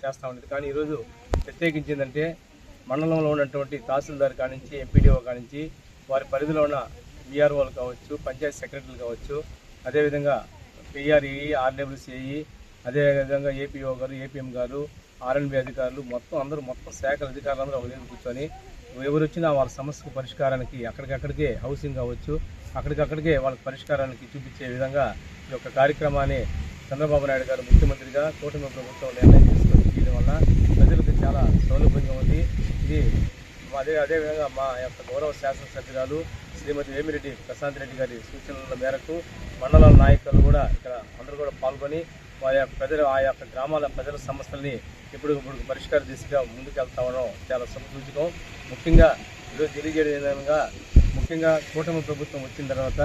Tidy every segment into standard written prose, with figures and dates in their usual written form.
చేస్తూ ఉండేది. కానీ ఈరోజు ప్రత్యేకించిందంటే మండలంలో ఉన్నటువంటి తహసీల్దార్ కానించి ఎంపీడీఓ కానించి వారి పరిధిలో ఉన్న వీఆర్ఓలు కావచ్చు, పంచాయతీ సెక్రటరీలు కావచ్చు, అదేవిధంగా పిఆర్ఈ, ఆర్డబ్ల్యూసీఈ, అదేవిధంగా ఏపీఓ గారు, ఏపీఎం గారు, ఆర్ఎన్బి అధికారులు మొత్తం శాఖల అధికారులు అందరూ ఒక దగ్గర కూర్చొని ఎవరు వచ్చినా వాళ్ళ సమస్యకు పరిష్కారానికి అక్కడికక్కడికే హౌసింగ్ కావచ్చు అక్కడికక్కడికే వాళ్ళ పరిష్కారానికి చూపించే విధంగా ఈ యొక్క కార్యక్రమాన్ని చంద్రబాబు నాయుడు గారు ముఖ్యమంత్రిగా కూటమి ప్రభుత్వం నిర్ణయం తీసుకొని చేయడం వల్ల ప్రజలకు చాలా సౌలభ్యంగా ఉంది. ఇది అదేవిధంగా మా యొక్క గౌరవ శాసనసభ్యురాలు శ్రీమతి వేమిరెడ్డి ప్రశాంత్ రెడ్డి గారి సూచనల మేరకు మండల నాయకులు కూడా ఇక్కడ అందరూ కూడా పాల్గొని ఆ యొక్క గ్రామాల ప్రజల సమస్యల్ని ఇప్పుడు పరిష్కార దిశగా ముందుకెళ్తా ఉండడం చాలా సంతృప్తికరం. ముఖ్యంగా ఈరోజు తెలియజేయడంగా ముఖ్యంగా కూటమి ప్రభుత్వం వచ్చిన తర్వాత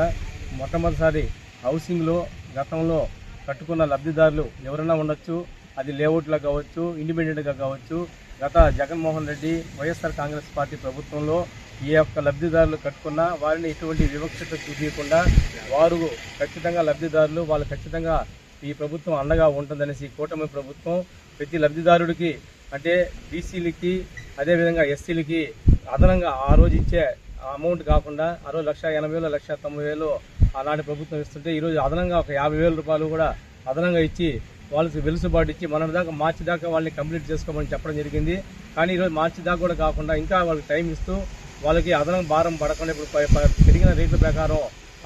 మొట్టమొదటిసారి హౌసింగ్లో గతంలో కట్టుకున్న లబ్ధిదారులు ఎవరైనా ఉండొచ్చు, అది లేఅవుట్లో కావచ్చు, ఇండిపెండెంట్గా కావచ్చు. గత జగన్మోహన్ రెడ్డి వైఎస్ఆర్ కాంగ్రెస్ పార్టీ ప్రభుత్వంలో ఈ యొక్క లబ్ధిదారులు కట్టుకున్న వారిని ఎటువంటి వివక్షత చూపించకుండా వారు ఖచ్చితంగా లబ్ధిదారులు వాళ్ళు ఖచ్చితంగా ఈ ప్రభుత్వం అండగా ఉంటుందనేసి కూటమి ప్రభుత్వం ప్రతి లబ్ధిదారుడికి అంటే బీసీలకి అదేవిధంగా ఎస్సీలకి అదనంగా ఆ రోజు ఇచ్చే అమౌంట్ కాకుండా ఆ రోజు 1,80,000 1,90,000 అలాంటి ప్రభుత్వం ఇస్తుంటే ఈరోజు అదనంగా ఒక 50,000 రూపాయలు కూడా అదనంగా ఇచ్చి వాళ్ళకి వెలుసుబాటు ఇచ్చి మన దాకా మార్చి దాకా వాళ్ళని కంప్లీట్ చేసుకోమని చెప్పడం జరిగింది. కానీ ఈరోజు మార్చి దాకా కూడా కాకుండా ఇంకా వాళ్ళకి టైం ఇస్తూ వాళ్ళకి అదనంగా భారం పడకుండా ఇప్పుడు పెరిగిన రేట్ల ప్రకారం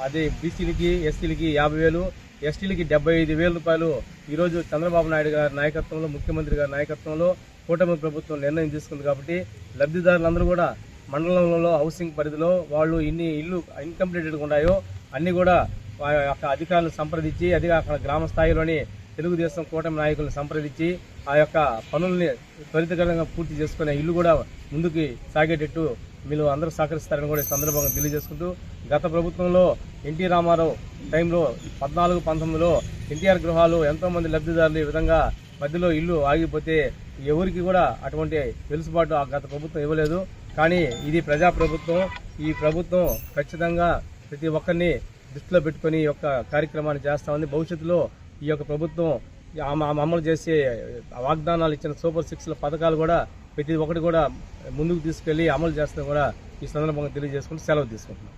అది బీసీలకి ఎస్సీలకి 50,000 ఎస్టీలకి 75,000 రూపాయలు ఈరోజు చంద్రబాబు నాయుడు గారి నాయకత్వంలో ముఖ్యమంత్రి గారి నాయకత్వంలో కూటమి ప్రభుత్వం నిర్ణయం తీసుకుంది. కాబట్టి లబ్ధిదారులందరూ కూడా మండలంలో హౌసింగ్ పరిధిలో వాళ్ళు ఇన్ని ఇల్లు ఇన్కంప్లీటెడ్గా ఉన్నాయో అన్నీ కూడా అధికారులను సంప్రదించి అది అక్కడ గ్రామ స్థాయిలోని తెలుగుదేశం కూటమి నాయకులను సంప్రదించి ఆ యొక్క పనుల్ని త్వరితగతంగా పూర్తి చేసుకునే ఇల్లు కూడా ముందుకు సాగేటట్టు మీరు అందరూ సహకరిస్తారని కూడా ఈ సందర్భంగా తెలియజేసుకుంటూ గత ప్రభుత్వంలో ఎన్టీ రామారావు టైంలో 14-19లో ఎన్టీఆర్ గృహాలు ఎంతోమంది లబ్ధిదారులు ఈ విధంగా మధ్యలో ఇల్లు ఆగిపోతే ఎవరికి కూడా అటువంటి వెలుసుబాటు ఆ గత ప్రభుత్వం ఇవ్వలేదు. కానీ ఇది ప్రజాప్రభుత్వం. ఈ ప్రభుత్వం ఖచ్చితంగా ప్రతి ఒక్కరిని దృష్టిలో పెట్టుకొని ఈ యొక్క కార్యక్రమాన్ని చేస్తూ ఉంది. భవిష్యత్తులో ఈ యొక్క ప్రభుత్వం అమలు చేసే వాగ్దానాలు ఇచ్చిన సూపర్ 6 పథకాలు కూడా ప్రతి ఒక్కటి కూడా ముందుకు తీసుకెళ్లి అమలు చేస్తాం కూడా ఈ సందర్భంగా తెలియజేసుకుంటూ సెలవు తీసుకుంటున్నాం.